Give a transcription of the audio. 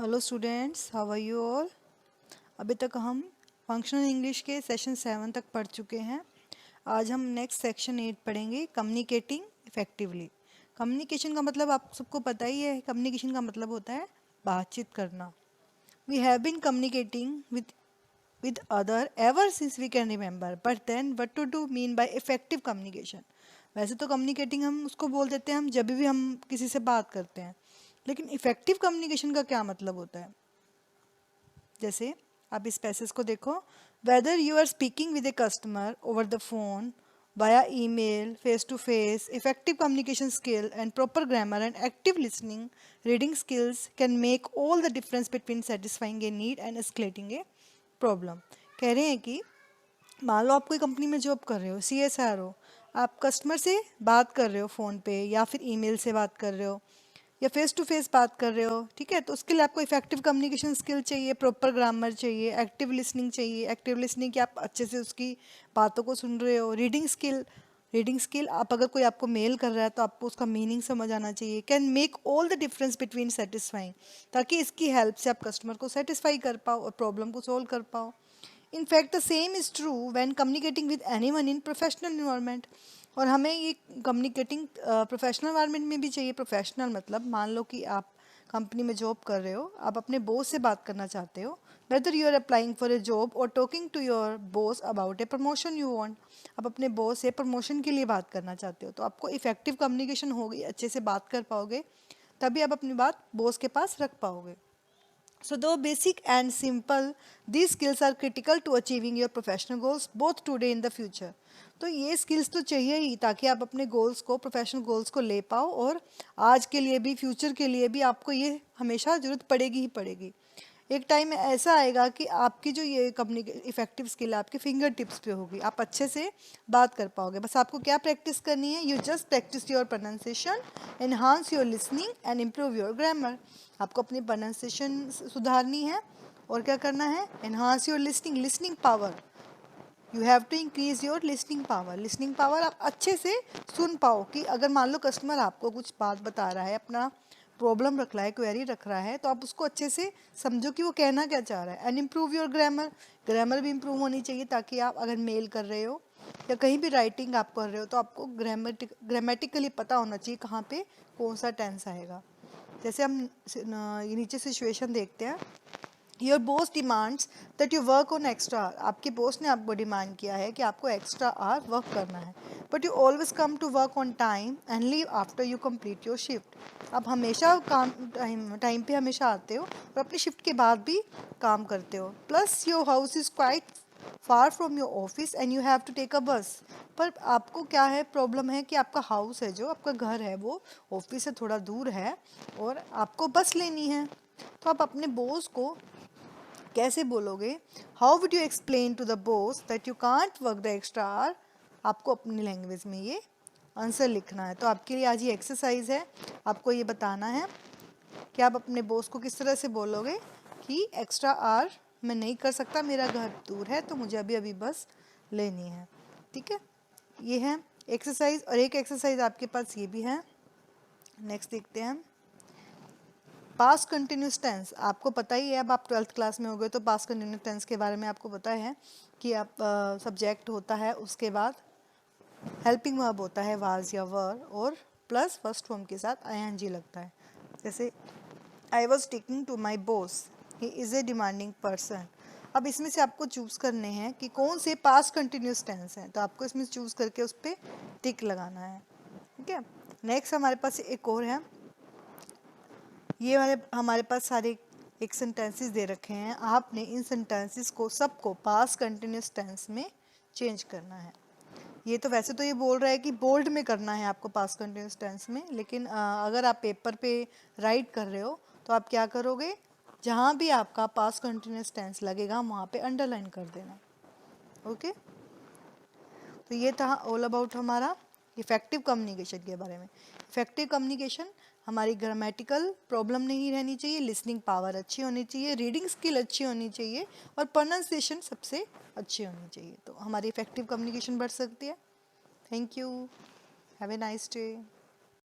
Hello students, how are you all. अभी तक हम फंक्शनल इंग्लिश के सेशन 7 तक पढ़ चुके हैं। आज हम नेक्स्ट सेक्शन 8 पढ़ेंगे, कम्युनिकेटिंग इफेक्टिवली। कम्युनिकेशन का मतलब आप सबको पता ही है। कम्युनिकेशन का मतलब होता है बातचीत करना। We have been communicating with other ever since we can remember, but then what to do mean by effective communication। वैसे तो कम्युनिकेटिंग हम उसको बोल देते हैं हम जब भी हम किसी से बात करते हैं, लेकिन इफेक्टिव कम्युनिकेशन का क्या मतलब होता है। जैसे आप इस पैसेज को देखो, whether you are speaking with a customer over the phone, via email, face to face, effective communication skill and proper grammar and active listening, reading skills can make all the difference between satisfying a need and escalating a problem। कह रहे हैं कि मान लो आप कोई company में job कर रहे हो, CSR हो, आप कस्टमर से बात कर रहे हो फ़ोन पे या फिर ईमेल से बात कर रहे हो या फेस टू फेस बात कर रहे हो, ठीक है। तो उसके लिए आपको इफेक्टिव कम्युनिकेशन स्किल चाहिए, प्रॉपर ग्रामर चाहिए, एक्टिव लिसनिंग चाहिए। एक्टिव लिसनिंग कि आप अच्छे से उसकी बातों को सुन रहे हो। रीडिंग स्किल आप अगर कोई आपको मेल कर रहा है तो आपको उसका मीनिंग समझ आना चाहिए। Can make all the difference between satisfying, ताकि इसकी हेल्प से आप कस्टमर को सेटिस्फाई कर पाओ और प्रॉब्लम को सोल्व कर पाओ। In fact, the same is true when communicating with anyone in professional environment। और हमें ये कम्युनिकेटिंग प्रोफेशनल एनवायरनमेंट में भी चाहिए। प्रोफेशनल मतलब मान लो कि आप कंपनी में जॉब कर रहे हो, आप अपने बॉस से बात करना चाहते हो, whether you are applying for a job और talking to your boss about a promotion you want. आप अपने बॉस से प्रमोशन के लिए बात करना चाहते हो, तो आपको इफेक्टिव कम्युनिकेशन होगी, अच्छे से बात कर पाओगे, तभी आप अपनी बात बॉस के पास रख पाओगे। So though basic and simple, these skills are critical to achieving your professional goals both today and the future। तो ये स्किल्स तो चाहिए ही ताकि आप अपने गोल्स को, प्रोफेशनल गोल्स को ले पाओ, और आज के लिए भी, फ्यूचर के लिए भी आपको ये हमेशा ज़रूरत पड़ेगी ही पड़ेगी। एक टाइम ऐसा आएगा कि आपकी जो ये कम्युनिकेट इफेक्टिव स्किल आपके फिंगर टिप्स पे होगी, आप अच्छे से बात कर पाओगे। बस आपको क्या प्रैक्टिस करनी है, you just practise your pronunciation, enhance your listening and improve your grammar. आपको अपनी प्रोनाउंसिएशन सुधारनी है और क्या करना है, enhance your listening power. You have to increase your listening power. Listening power आप अच्छे से सुन पाओ कि अगर मान लो कस्टमर आपको कुछ बात बता रहा है, अपना प्रॉब्लम रख रहा है, क्वेरी रख रहा है, तो आप उसको अच्छे से समझो कि वो कहना क्या चाह रहा है। And improve your grammar. Grammar भी इम्प्रूव होनी चाहिए ताकि आप अगर मेल कर रहे हो या कहीं भी राइटिंग आप कर रहे हो तो आपको ग्रामेटिकली पता होना चाहिए कहाँ पे कौन सा टेंस आएगा। जैसे हम ये नीचे सिचुएशन देखते हैं। Your boss demands that you work on extra our. आपके बॉस ने आपको डिमांड किया है कि आपको एक्स्ट्रा आवर वर्क करना है, but you always come to work on time and leave after you complete your shift. आप हमेशा काम टाइम पे हमेशा आते हो और अपनी शिफ्ट के बाद भी काम करते हो। Plus your house is quite far from your office and you have to take a bus. पर आपको क्या है, प्रॉब्लम है कि आपका हाउस है, जो आपका घर है, वो ऑफिस से थोड़ा दूर है और आपको बस लेनी है। तो आप अपने बॉस को कैसे बोलोगे, how would you explain to the boss that you can't work the extra hour. आपको अपनी लैंग्वेज में ये आंसर लिखना है। तो आपके लिए आज ये एक्सरसाइज है, आपको ये बताना है कि आप अपने बॉस को किस तरह से बोलोगे कि एक्स्ट्रा आवर मैं नहीं कर सकता, मेरा घर दूर है, तो मुझे अभी अभी बस लेनी है। ठीक है, ये है एक्सरसाइज। और एक एक्सरसाइज आपके पास ये भी है, नेक्स्ट देखते हैं। पास्ट कंटिन्यूस टेंस आपको पता ही है, अब आप 12th क्लास में हो गए तो पास्ट कंटिन्यूस टेंस के बारे में आपको पता है कि आप सब्जेक्ट होता है, उसके बाद हेल्पिंग वर्ब होता है वाज या वर, और प्लस फर्स्ट फॉर्म के साथ आईएनजी लगता है। जैसे I was talking to my boss, he is a demanding person. अब इसमें से आपको चूज़ करने हैं कि कौन से पास्ट कंटिन्यूस टेंस हैं, तो आपको इसमें चूज़ करके उस पर टिक लगाना है। ठीक है, नेक्स्ट हमारे पास एक और है। ये वाले हमारे पास सारे एक सेंटेंसेस दे रखे हैं, आपने इन सेंटेंसेस को सबको पास्ट कंटिन्यूस टेंस में चेंज करना है। ये तो वैसे तो ये बोल रहा है कि बोल्ड में करना है आपको पास्ट कंटिन्यूस टेंस में, लेकिन अगर आप पेपर पे राइट कर रहे हो तो आप क्या करोगे, जहाँ भी आपका पास्ट कंटिन्यूस टेंस लगेगा वहाँ पे अंडरलाइन कर देना। ओके, तो ये था ऑल अबाउट हमारा इफेक्टिव कम्युनिकेशन के बारे में। इफेक्टिव कम्युनिकेशन हमारी ग्रामेटिकल प्रॉब्लम नहीं रहनी चाहिए, लिसनिंग पावर अच्छी होनी चाहिए, रीडिंग स्किल अच्छी होनी चाहिए, और प्रोनाउंसिएशन सबसे अच्छी होनी चाहिए, तो हमारी इफेक्टिव कम्युनिकेशन बढ़ सकती है। Thank you, have a nice day.